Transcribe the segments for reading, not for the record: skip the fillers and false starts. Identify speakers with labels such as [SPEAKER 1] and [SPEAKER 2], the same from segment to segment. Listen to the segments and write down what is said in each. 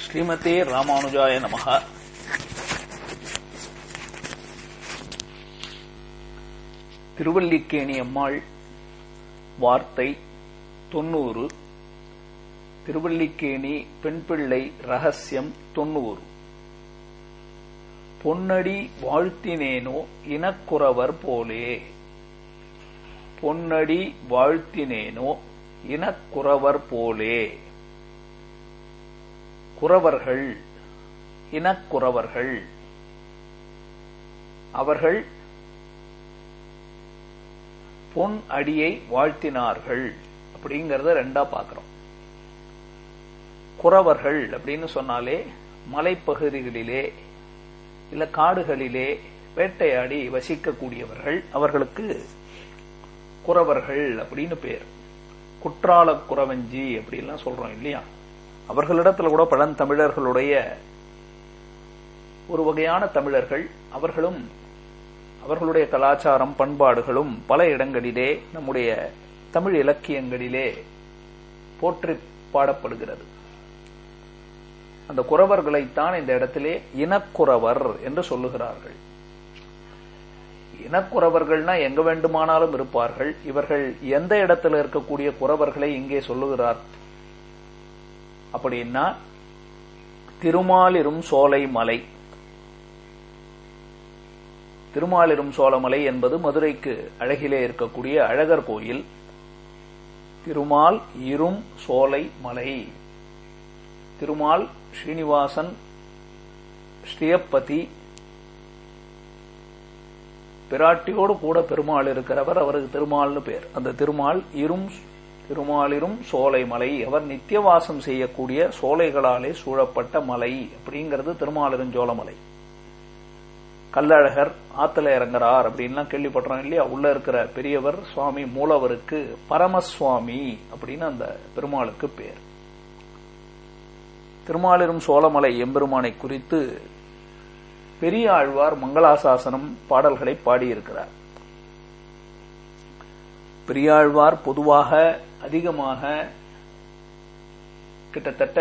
[SPEAKER 1] ஸ்ரீமதே ராமானுஜாய நமஹ. திருவல்லிக்கேணி அம்மாள் வார்த்தை 90. திருவல்லிக்கேணி பெண்பிள்ளை ரகசியம் 90. பொன்னடி வாழ்த்தினேனோ இனக்குறவர் போலே. பொன்னடி வாழ்த்தினேனோ இனக்குறவர் போலே. குறவர்கள், இனக்குறவர்கள், அவர்கள் பொன் அடியை வாழ்த்தினார்கள் அப்படிங்கறத ரெண்டா பார்க்கிறோம். குறவர்கள் அப்படின்னு சொன்னாலே மலைப்பகுதிகளிலே இல்ல காடுகளிலே வேட்டையாடி வசிக்கக்கூடியவர்கள், அவர்களுக்கு குறவர்கள் அப்படின்னு பேர். குற்றால குறவஞ்சி அப்படின்லாம் சொல்றோம் இல்லையா? அவர்களிடத்துல கூட பழந்தமிழர்களுடைய ஒரு வகையான தமிழர்கள். அவர்களும் அவர்களுடைய கலாச்சாரம் பண்பாடுகளும் பல இடங்களிலே நம்முடைய தமிழ் இலக்கியங்களிலே போற்றி பாடப்படுகிறது. அந்த குறவர்களைத்தான் இந்த இடத்திலே இனக்குறவர் என்று சொல்லுகிறார்கள். இனக்குறவர்கள்னா எங்க வேண்டுமானாலும் இருப்பார்கள். இவர்கள் எந்த இடத்துல இருக்கக்கூடிய குறவர்களை இங்கே சொல்லுகிறார் அப்படின்னா, திருமாலிரும் சோலை மலை. திருமாலிரும் சோலைமலை என்பது மதுரைக்கு அழகிலே இருக்கக்கூடிய அழகர் கோயில். திருமால் இரும் சோலை மலை. திருமால் ஸ்ரீனிவாசன் ஸ்ரீயப்பதி பிராட்டியோடு கூட பெருமாள் இருக்கிறவர், அவருக்கு திருமால்னு பேர். அந்த திருமாலிரும் சோலைமலை, அவர் நித்தியவாசம் செய்யக்கூடிய சோலைகளாலே சூழப்பட்ட மலை அப்படிங்கிறது திருமாலிருஞ்சோலைமலை. கல்லழகர் ஆத்துல இறங்குறார் அப்படின்லாம் கேள்விப்படுறோம் இல்லையா? உள்ள இருக்கிற பெரியவர் சுவாமி மூலவருக்கு பரமசுவாமி அப்படின்னு அந்த பெருமாளுக்கு பேர். திருமாலிரும் சோலைமலை எம்பெருமானை குறித்து பெரிய ஆழ்வார் மங்களாசாசனம் பாடல்களை பாடியிருக்கிறார். பெரியாழ்வார் பொதுவாக அதிகமாக கிட்டத்தட்ட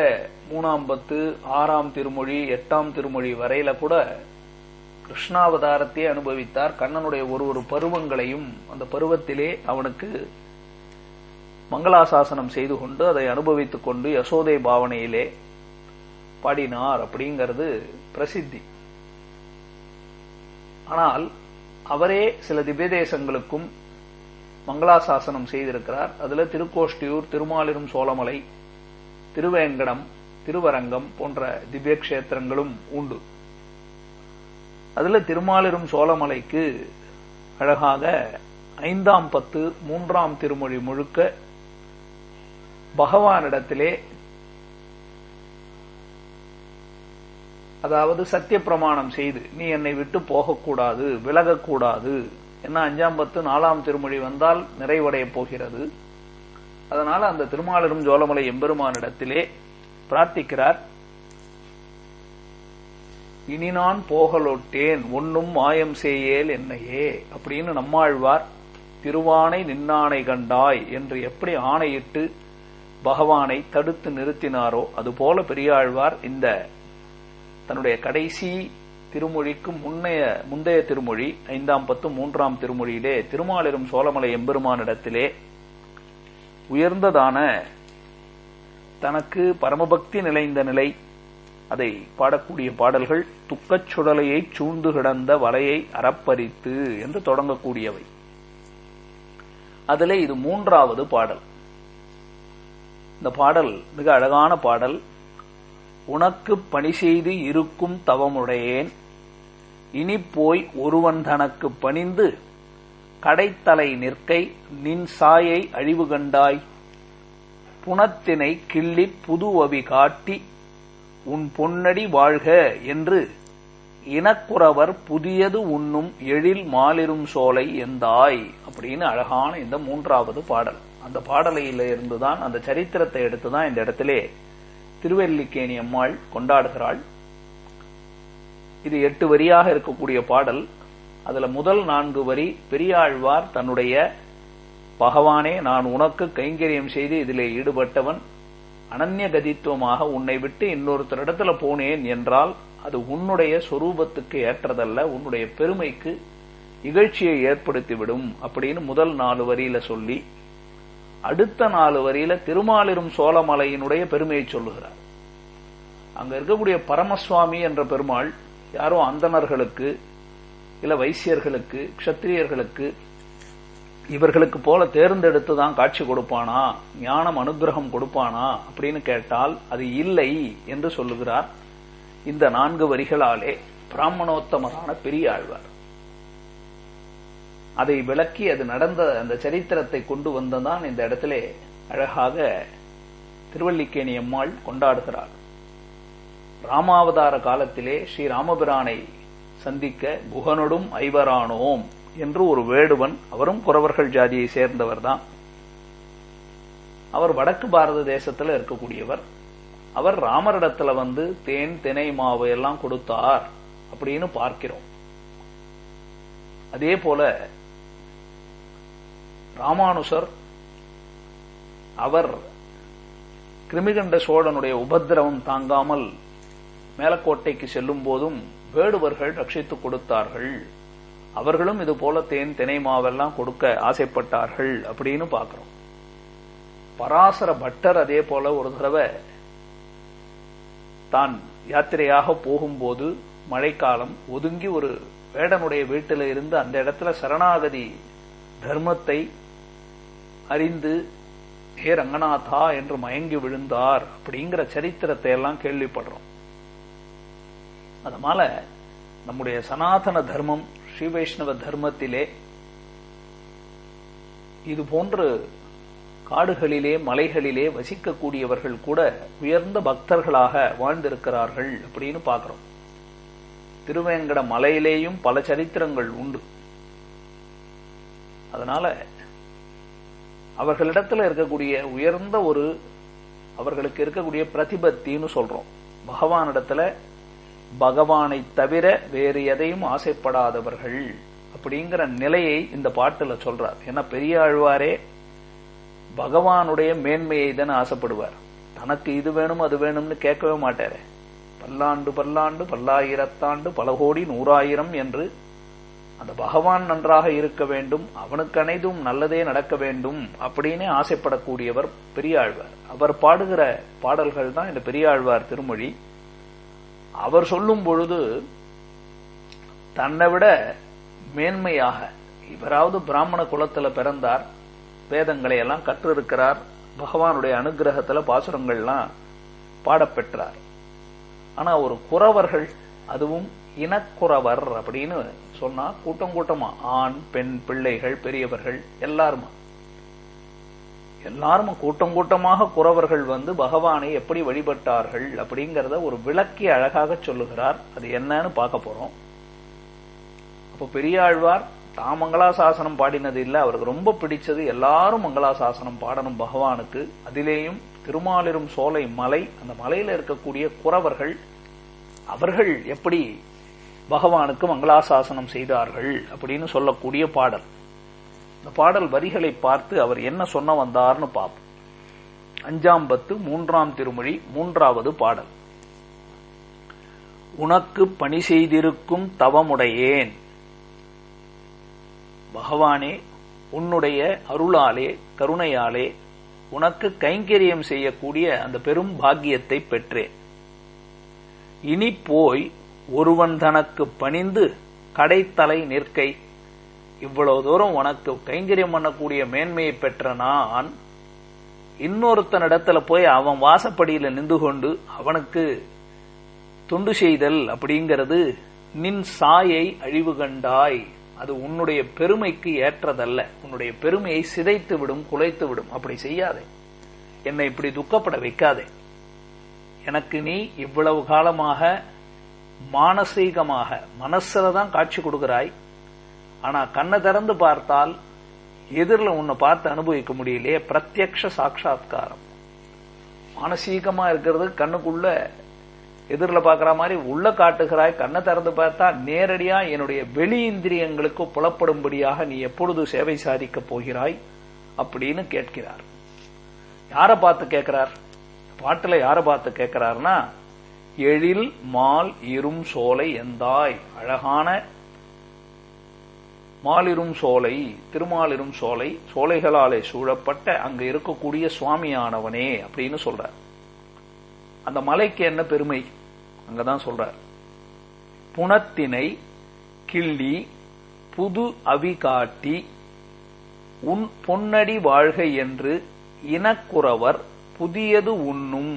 [SPEAKER 1] 3ஆம் பத்து, 6ஆம் திருமொழி, 8ஆம் திருமொழி வரையில கூட கிருஷ்ணாவதாரத்தை அனுபவித்தார். கண்ணனுடைய ஒரு பருவங்களையும் அந்த பருவத்திலே அவனுக்கு மங்களாசாசனம் செய்து கொண்டு அதை அனுபவித்துக் கொண்டு யசோதை பாவனையிலே பாடினார் அப்படிங்கிறது பிரசித்தி. ஆனால் அவரே சில திவ்யதேசங்களுக்கும் மங்களாசாசனம் செய்திருக்கிறார். அதுல திருக்கோஷ்டியூர், திருமாலிரும் சோலைமலை, திருவேங்கடம், திருவரங்கம் போன்ற திவ்ய கஷேத்திரங்களும் உண்டு. அதுல திருமாலிரும் சோலைமலைக்கு அழகாக 5ஆம் பத்து 3ஆம் திருமொழி முழுக்க பகவானிடத்திலே, அதாவது சத்திய பிரமாணம் செய்து நீ என்னை விட்டு போகக்கூடாது, விலகக்கூடாது, என்ன 5ஆம் பத்து 4ஆம் திருமொழி வந்தால் நிறைவடைய போகிறது. அதனால அந்த திருமாலிரும் சோலைமலை எம்பெருமானிடத்திலே பிரார்த்திக்கிறார். இனி நான் போகலொட்டேன் ஒன்னும் மாயம் செய்யேல் என்னையே அப்படின்னு நம்மாழ்வார் திருவானை நின்னானை கண்டாய் என்று எப்படி ஆணையிட்டு பகவானை தடுத்து நிறுத்தினாரோ அதுபோல பெரியாழ்வார் இந்த தன்னுடைய கடைசி திருமொழிக்கு முந்தைய திருமொழி 5ஆம் பத்து 3ஆம் திருமொழியிலே திருமாலிரும் சோலைமலை எம்பெருமானிடத்திலே உயர்ந்ததான தனக்கு பரமபக்தி நிலைந்த நிலை, அதை பாடக்கூடிய பாடல்கள் துக்கச் சுடலையை சூழ்ந்து கிடந்த வலையை அறப்பறித்து என்று தொடங்கக்கூடியவை. அதிலே இது 3வது பாடல். இந்த பாடல் மிக அழகான பாடல். உனக்கு பணி செய்து இருக்கும் தவமுடையேன், இனி போய் ஒருவன் தனக்கு பணிந்து கடைத்தலை நிற்கை நின் சாயை அழிவு கண்டாய், புனத்தினை கிள்ளி புதுவவி காட்டி உன் பொன்னடி வாழ்க என்று இனக்குறவர் புதியது உண்ணும் எழில் மாலிரும் சோலை எந்தாய் அப்படின்னு அழகான இந்த 3வது பாடல். அந்த பாடலையில இருந்துதான், அந்த சரித்திரத்தை எடுத்துதான் இந்த இடத்திலே திருவல்லிக்கேணி அம்மாள் கொண்டாடுகிறாள். இது 8 வரியாக இருக்கக்கூடிய பாடல். அதுல முதல் 4 வரி பெரியாழ்வார் தன்னுடைய பகவானே நான் உனக்கு கைங்கரியம் செய்து இதிலே ஈடுபட்டவன், அனன்ய கதித்துவமாக உன்னை விட்டு இன்னொருத்தரிடத்துல போனேன் என்றால் அது உன்னுடைய சொரூபத்துக்கு ஏற்றதல்ல, உன்னுடைய பெருமைக்கு இகழ்ச்சியை ஏற்படுத்திவிடும் அப்படின்னு முதல் 4 வரியில சொல்லி அடுத்த 4 வரியில திருமாலிரும் சோழமலையினுடைய பெருமையை சொல்லுகிறார். அங்க இருக்கக்கூடிய பரமசுவாமி என்ற பெருமாள் யாரோ அந்தணர்களுக்கு இல்ல வைசியர்களுக்கு க்ஷத்திரியர்களுக்கு இவர்களுக்கு போல தேர்ந்தெடுத்துதான் காட்சி கொடுப்பானா, ஞானம் அனுகிரகம் கொடுப்பானா அப்படின்னு கேட்டால் அது இல்லை என்று சொல்லுகிறார். இந்த 4 வரிகளாலே பிராமணோத்தமரான பெரிய ஆழ்வார் அதை விளக்கி அது நடந்த அந்த சரித்திரத்தை கொண்டு வந்ததான் இந்த இடத்திலே அழகாக திருவல்லிக்கேணி அம்மாள் கொண்டாடுகிறார். ராமாவதார காலத்திலே ஸ்ரீராமபிரானை சந்திக்க குகனொடும் ஐவரானோம் என்று ஒரு வேடுவன், அவரும் குறவர்கள் ஜாதியை சேர்ந்தவர் தான். அவர் வடக்கு பாரத தேசத்துல இருக்கக்கூடியவர். அவர் ராமரிடத்துல வந்து தேன் தினை மாவு எல்லாம் கொடுத்தார் அப்படின்னு பார்க்கிறோம். அதே போல ராமானுசர் அவர் கிருமிகண்ட சோழனுடைய உபத்திரவம் தாங்காமல் மேலக்கோட்டைக்கு செல்லும் போதும் வேடுவர்கள் ரட்சித்துக் கொடுத்தார்கள். அவர்களும் இது போல தேன் தினை மாவெல்லாம் கொடுக்க ஆசைப்பட்டார்கள் அப்படின்னு பார்க்கிறோம். பராசர பட்டர் அதே போல ஒரு தடவை தான் யாத்திரையாக போகும்போது மழைக்காலம் ஒதுங்கி ஒரு வேடனுடைய வீட்டில இருந்து அந்த இடத்துல சரணாகதி தர்மத்தை அறிந்து ஹே ரங்கநாதா என்று மயங்கி விழுந்தார் அப்படிங்கிற சரித்திரத்தை எல்லாம் கேள்விப்படுறோம். அதனால நம்முடைய சனாதன தர்மம் ஸ்ரீ வைஷ்ணவ தர்மத்திலே இது போன்று காடுகளிலே மலைகளிலே வசிக்கக்கூடியவர்கள் கூட உயர்ந்த பக்தர்களாக வாழ்ந்திருக்கிறார்கள் அப்படின்னு பார்க்கிறோம். திருவேங்கட மலையிலேயும் பல சரித்திரங்கள் உண்டு. அதனால அவர்களிடத்துல இருக்கக்கூடிய உயர்ந்த ஒரு அவர்களுக்கு இருக்கக்கூடிய பிரதிபத்தின்னு சொல்றோம். பகவானிடத்துல பகவானை தவிர வேறு எதையும் ஆசைப்படாதவர்கள் அப்படிங்கிற நிலையை இந்த பாட்டுல சொல்றார். ஏன்னா பெரிய ஆழ்வாரே பகவானுடைய மேன்மையை தானே ஆசைப்படுவார். தனக்கு இது வேணும் அது வேணும்னு கேட்கவே மாட்டாரு. பல்லாண்டு பல்லாண்டு பல்லாயிரத்தாண்டு பல கோடி 100,000 என்று அந்த பகவான் நன்றாக இருக்க வேண்டும், அவனுக்கு அனைத்தும் நல்லதே நடக்க வேண்டும் அப்படின்னு ஆசைப்படக்கூடியவர் பெரியாழ்வார். அவர் பாடுகிற பாடல்கள் தான் இந்த பெரியாழ்வார் திருமொழி. அவர் சொல்லும் பொழுது தன்னை விட மேன்மையாக இவராவது பிராமண குலத்துல பிறந்தார், வேதங்களை எல்லாம் கற்றிருக்கிறார், பகவானுடைய அனுகிரகத்துல பாசுரங்கள்லாம் பாடப்பெற்றார். ஆனா ஒரு குறவர்கள், அதுவும் இனக்குறவர் அப்படின்னு சொன்னா கூட்டம் கூட்டமா ஆண் பெண் பிள்ளைகள் பெரியவர்கள் எல்லாரும் கூட்டம் கூட்டமாக குறவர்கள் வந்து பகவானை எப்படி வழிபட்டார்கள் அப்படிங்கறத ஒரு விளக்கி அழகாக சொல்லுகிறார். அது என்னன்னு பார்க்க போறோம். அப்ப பெரியாழ்வார் தான் மங்களாசாசனம் பாடினது இல்ல, அவருக்கு ரொம்ப பிடிச்சது எல்லாரும் மங்களாசாசனம் பாடணும் பகவானுக்கு. அதிலேயும் திருமாலிரும் சோலை மலை, அந்த மலையில இருக்கக்கூடிய குறவர்கள் அவர்கள் எப்படி பகவானுக்கு மங்களாசாசனம் செய்தார்கள் அப்படின்னு சொல்லக்கூடிய பாடல். இந்த பாடல் வரிகளை பார்த்து அவர் என்ன சொன்ன வந்தார்னு பார்ப்போம். 5ஆம் பத்து 3ஆம் திருமொழி 3வது பாடல். உனக்கு பணி செய்திருக்கும் தவமுடையேன். பகவானே, உன்னுடைய அருளாலே கருணையாலே உனக்கு கைங்கரியம் செய்யக்கூடிய அந்த பெரும் பாக்கியத்தை பெற்றேன். இனி போய் ஒருவன் தனக்கு பணிந்து கடைத்தலை நிற்கை. இவ்வளவு தூரம் உனக்கு கைங்கரியம் பண்ணக்கூடிய மேன்மையை பெற்ற நான் இன்னொருத்தனிடத்துல போய் அவன் வாசப்படியில நின்று கொண்டு அவனுக்கு தொண்டு செய்தல் அப்படிங்கிறது நின் சாயை அழிவு கண்டாய். அது உன்னுடைய பெருமைக்கு ஏற்றதல்ல. உன்னுடைய பெருமையை சிதைத்து விடும், குலைத்து விடும். அப்படி செய்யாதே, என்னை இப்படி துக்கப்பட வைக்காதே. எனக்கு நீ இவ்வளவு காலமாக மானசீகமாக மனசுலதான் காட்சி கொடுக்கிறாய். ஆனா கண்ணை திறந்து பார்த்தால் எதிரில் உன்னை பார்த்து அனுபவிக்க முடியலையே. பிரத்யக்ஷ சாட்சாத்காரம். மானசீகமா இருக்கிறது கண்ணுக்குள்ள எதிரில் பார்க்கிற மாதிரி உள்ள காட்டுகிறாய். கண்ணை திறந்து பார்த்தா நேரடியா என்னுடைய வெளி இந்திரியங்களுக்கு புலப்படும்படியாக நீ எப்பொழுது சேவை சாதிக்க போகிறாய் அப்படின்னு கேட்கிறார். யாரை பார்த்து கேட்கிறார்? பாட்டுல யார பார்த்து கேட்கிறாருன்னா, எழில் மால் இரும் சோலை எந்தாய், அழகான மாலிரும் சோலை, திருமாலிரும் சோலை, சோலைகளாலே சூழப்பட்ட அங்க இருக்கக்கூடிய சுவாமியானவனே அப்படின்னு சொல்றார். அந்த மலைக்கு என்ன பெருமை அங்கதான் சொல்றார். புனத்தினை கிள்ளி புது அவி காட்டி உன் பொன்னடி வாழ்க என்று இனக்குறவர் புதியது உண்ணும்.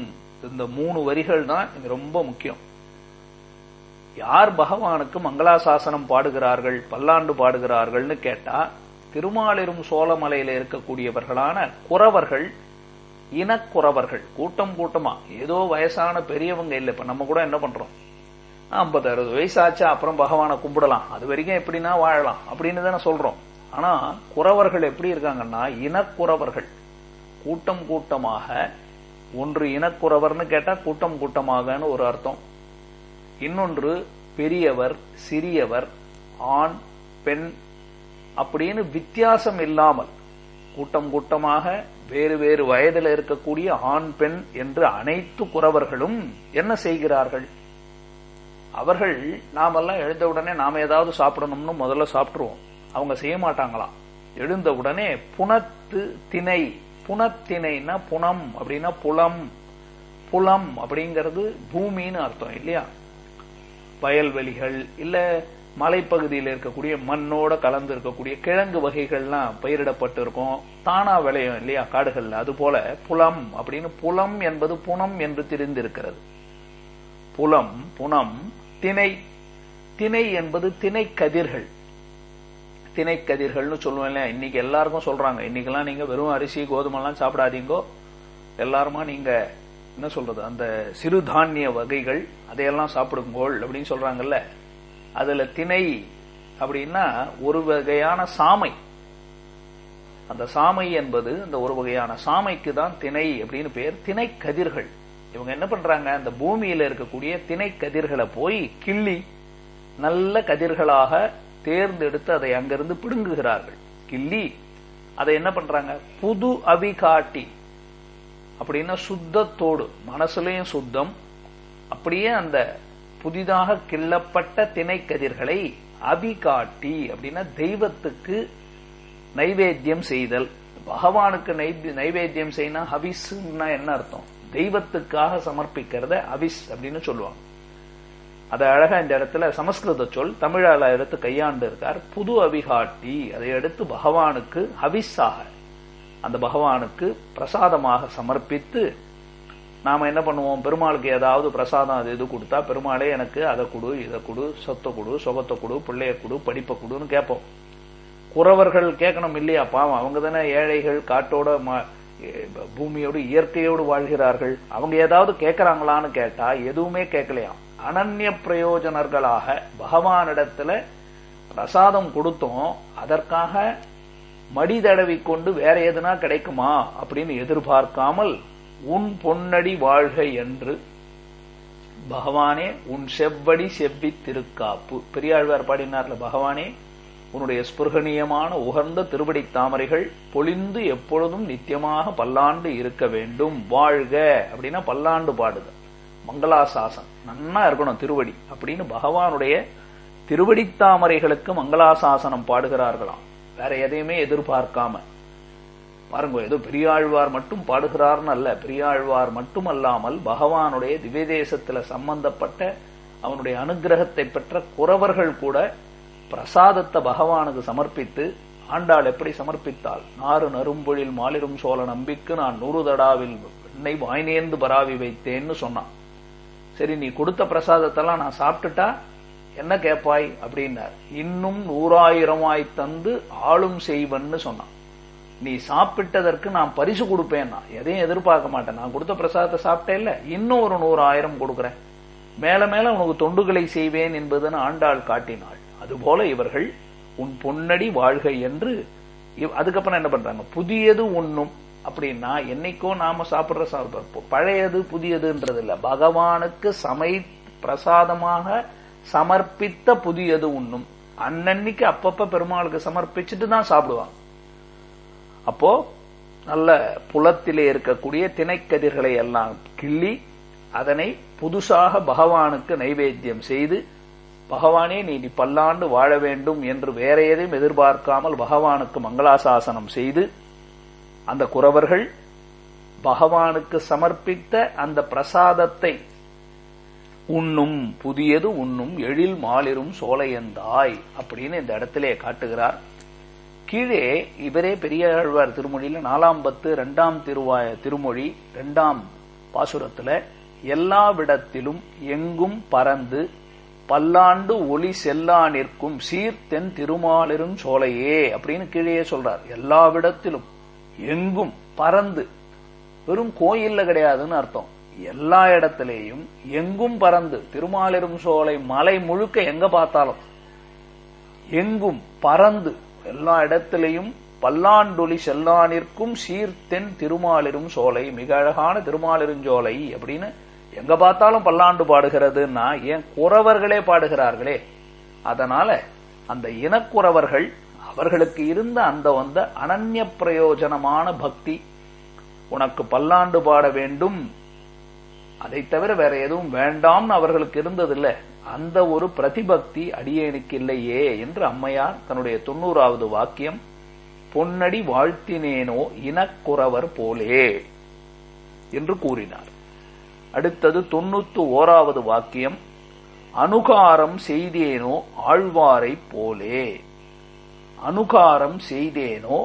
[SPEAKER 1] இந்த 3 வரிகள் தான் இங்க ரொம்ப முக்கியம். யார் பகவானுக்கு மங்களாசாசனம் பாடுகிறார்கள், பல்லாண்டு பாடுகிறார்கள்னு கேட்டா, திருமாலிரும் சோழமலையில இருக்கக்கூடியவர்களான குறவர்கள், இனக்குறவர்கள், கூட்டம் கூட்டமா, ஏதோ வயசான பெரியவங்க இல்ல. இப்ப நம்ம கூட என்ன பண்றோம், 50-60 வயசாச்சா அப்புறம் பகவானை கும்பிடலாம், அது வரைக்கும் எப்படின்னா வாழலாம் அப்படின்னு தானே சொல்றோம். ஆனா குறவர்கள் எப்படி இருக்காங்கன்னா, இனக்குறவர்கள், கூட்டம் கூட்டமாக. ஒன்று இனக்குறவர்னு கேட்டா கூட்டம் கூட்டமாகனு ஒரு அர்த்தம். இன்னொன்று பெரியவர் சிறியவர், ஆண் பெண் அப்படின்னு வித்தியாசம் இல்லாமல் கூட்டம் கூட்டமாக வேறு வேறு வயதில் இருக்கக்கூடிய ஆண் பெண் என்று அனைத்து குறவர்களும் என்ன செய்கிறார்கள்? அவர்கள் நாமெல்லாம் எழுந்தவுடனே நாம ஏதாவது சாப்பிடணும்னு முதல்ல சாப்பிட்டுருவோம். அவங்க செய்ய மாட்டாங்களாம். எழுந்தவுடனே புனத்து திணை, புனத்திணைன்னா புனம் அப்படின்னா புலம், புலம் அப்படிங்கிறது பூமின்னு அர்த்தம் இல்லையா? வயல்வெளிகள் இல்ல மலைப்பகுதியில் இருக்கக்கூடிய மண்ணோட கலந்து இருக்கக்கூடிய கிழங்கு வகைகள்லாம் பயிரிடப்பட்டு இருக்கும், தானா விளையும் இல்லையா காடுகள்ல. அது போல புலம் அப்படின்னு, புலம் என்பது புனம் என்று தெரிந்திருக்கிறது. புலம் புனம். திணை, திணை என்பது திணை கதிர்கள். திணை கதிர்கள்னு சொல்லுவேன் இல்லையா? இன்னைக்கு எல்லாருக்கும் சொல்றாங்க, இன்னைக்கெல்லாம் நீங்க வெறும் அரிசி கோதுமை எல்லாம் சாப்பிடாதீங்கோ, எல்லாருமா நீங்க என்ன சொல்றது, அந்த சிறுதானிய வகைகள் அதையெல்லாம் சாப்பிடுங்கோள் அப்படின்னு சொல்றாங்கல்ல. அதுல திணை அப்படின்னா ஒரு வகையான சாமை. அந்த சாமை என்பது அந்த ஒரு வகையான சாமைக்கு தான் திணை அப்படின்னு பேர். திணை கதிர்கள். இவங்க என்ன பண்றாங்க, அந்த பூமியில இருக்கக்கூடிய திணை கதிர்களை போய் கிள்ளி நல்ல கதிர்களாக தேர்ந்தெடுத்து அதை அங்கிருந்து பிடுங்குகிறார்கள். கிள்ளி அதை என்ன பண்றாங்க, புது அவி காட்டி அப்படின்னா சுத்தத்தோடு, மனசுலையும் சுத்தம், அப்படியே அந்த புதிதாக கிள்ளப்பட்ட திணை கதிர்களை அவி காட்டி அப்படின்னா தெய்வத்துக்கு நைவேத்தியம் செய்தல். பகவானுக்கு நைவேத்தியம் செய்யினா ஹவிஸ்னா என்ன அர்த்தம், தெய்வத்துக்காக சமர்ப்பிக்கிறத ஹவிஸ் அப்படின்னு சொல்லுவாங்க. அதை அழகா இந்த இடத்துல சமஸ்கிருத சொல் தமிழால எடுத்து கையாண்டு இருக்கார். புது அவிகாட்டி, அதை எடுத்து பகவானுக்கு ஹவிஸாக, அந்த பகவானுக்கு பிரசாதமாக சமர்ப்பித்து, நாம என்ன பண்ணுவோம், பெருமாளுக்கு ஏதாவது பிரசாதம் அது இது கொடுத்தா, பெருமாளே எனக்கு அதை கொடு, இதை கொடு, சொத்தை கொடு, சொகத்தை கொடு, பிள்ளைய கொடு, படிப்பை கொடுன்னு கேட்போம். குறவர்கள் கேட்கணும் இல்லையா, பாவம் அவங்க தானே ஏழைகள், காட்டோட பூமியோடு இயற்கையோடு வாழ்கிறார்கள். அவங்க ஏதாவது கேட்கறாங்களான்னு கேட்டா எதுவுமே கேட்கலையாம். அனன்ய பிரயோஜனர்களாக பகவானிடத்துல பிரசாதம் கொடுத்தோம், அதற்காக மடி தடவி கொண்டு வேற எதுனா கிடைக்குமா அப்படின்னு எதிர்பார்க்காமல் உன் பொன்னடி வாழ்க என்று, பகவானே உன் செவ்வடி செவ்வி திருக்காப்பு, பெரியாழ்வார் பாடினார்ல, பகவானே உன்னுடைய ஸ்புர்கணியமான உகர்ந்த திருவடி தாமரைகள் பொழிந்து எப்பொழுதும் நித்தியமாக பல்லாண்டு இருக்க வேண்டும், வாழ்க அப்படின்னா பல்லாண்டு பாடுது, மங்களாசாசனம் நன்னா இருக்கணும் திருவடி அப்படின்னு பகவானுடைய திருவடி தாமரைகளுக்கு மங்களாசாசனம் பாடுகிறார்களாம். வேற எதையுமே எதிர்பார்க்காம. பாருங்க, ஏதோ பெரியாழ்வார் மட்டும் பாடுகிறார்னு அல்ல, பெரியாழ்வார் மட்டும் அல்லாமல் பகவானுடைய திவ்யதேசத்துல சம்பந்தப்பட்ட அவனுடைய அனுகிரகத்தை பெற்ற குறவர்கள் கூட பிரசாதத்தை பகவானுக்கு சமர்ப்பித்து, ஆண்டாள் எப்படி சமர்ப்பித்தாள், நாறு நரும்பொழில் மாலிரும் சோழ நம்பிக்கு நான் 100 தடாவில் என்னை வாய்நேர்ந்து பராவி வைத்தேன்னு சொன்னான். சரி, நீ கொடுத்த பிரசாதத்தெல்லாம் நான் சாப்பிட்டுட்டா என்ன கேட்பாய் அப்படின்னார். இன்னும் 100,000 தந்து ஆளும் செய்வன்னு சொன்னான். நீ சாப்பிட்டதற்கு நான் பரிசு கொடுப்பேன், நான் எதையும் எதிர்பார்க்க மாட்டேன், நான் கொடுத்த பிரசாதத்தை சாப்பிட்டே இல்ல, இன்னும் ஒரு 100,000 கொடுக்கிறேன், மேல மேல உனக்கு தொண்டுகளை செய்வேன் என்பதுன்னு ஆண்டாள் காட்டினாள். அதுபோல இவர்கள் உன் பொன்னடி வாழ்க என்று, அதுக்கப்புறம் என்ன பண்றாங்க, புதியது உண்ணும் அப்படின்னா என்னைக்கோ நாம சாப்பிடுற பழையது புதியதுன்றது இல்ல, பகவானுக்கு பிரசாதமாக சமர்ப்பித்த புதியது உண்ணும். அன்னன்னைக்கு அப்பப்ப பெருமாளுக்கு சமர்ப்பிச்சுட்டு தான் சாப்பிடுவாங்க. அப்போ நல்ல புலத்திலே இருக்கக்கூடிய திணைக்கதிர்களை எல்லாம் கிள்ளி அதனை புதுசாக பகவானுக்கு நைவேத்தியம் செய்து, பகவானே நீ பல்லாண்டு வாழ வேண்டும் என்று வேற எதையும் எதிர்பார்க்காமல் பகவானுக்கு மங்களாசாசனம் செய்து, அந்த குரவர்கள் பகவானுக்கு சமர்ப்பித்த அந்த பிரசாதத்தை உண்ணும் புதியது உண்ணும் எழில் மாலிரும் சோலையந்தாய் அப்படின்னு இந்த இடத்திலே காட்டுகிறார். கீழே இவரே பெரியாழ்வார் திருமொழியில 4ஆம் பத்து 2ஆம் திருமொழி 2ஆம் பாசுரத்துல எல்லாவிடத்திலும் எங்கும் பறந்து பல்லாண்டு ஒளி செல்லா நிற்கும் சீர்தென் திருமாலிரும் சோலையே அப்படின்னு கீழே சொல்றார். எல்லாவிடத்திலும் எங்கும் பறந்து, வெறும் கோயில்ல கிடையாதுன்னு அர்த்தம், எல்லா இடத்திலேயும் எங்கும் பறந்து, திருமாலிரும் சோலை மலை முழுக்க எங்க பார்த்தாலும் எங்கும் பறந்து எல்லா இடத்திலையும் பல்லாண்டொலி செல்லா நிற்கும் சீர்தென் திருமாலிரும் சோலை, மிக அழகான திருமாலிருஞ்சோலை அப்படின்னு எங்க பார்த்தாலும் பல்லாண்டு பாடுகிறதுன்னா ஏன் குறவர்களே பாடுகிறார்களே. அதனால அந்த இனக்குறவர்கள் அவர்களுக்கு இருந்த அந்த அனன்ய பிரயோஜனமான பக்தி, உனக்கு பல்லாண்டு பாட வேண்டும், அதை தவிர வேற எதுவும் வேண்டாம்னு அவர்களுக்கு இருந்ததில்லை. அந்த ஒரு பிரதிபக்தி அடியேனுக்கு இல்லையே என்று அம்மையார் தன்னுடைய 90வது வாக்கியம் பொன்னடி வாழ்த்தினேனோ இனக்குறவர் போலே என்று கூறினார். அடுத்தது 91வது வாக்கியம் அனுகாரம் செய்தேனோ ஆழ்வாரை போலே. அனுகாரம் செய்தேனோ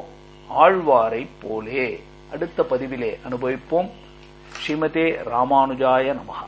[SPEAKER 1] ஆழ்வாரை போலே அடுத்த பதிவிலே அனுபவிப்போம். ஸ்ரீமதே ராமானுஜாய நமஹ.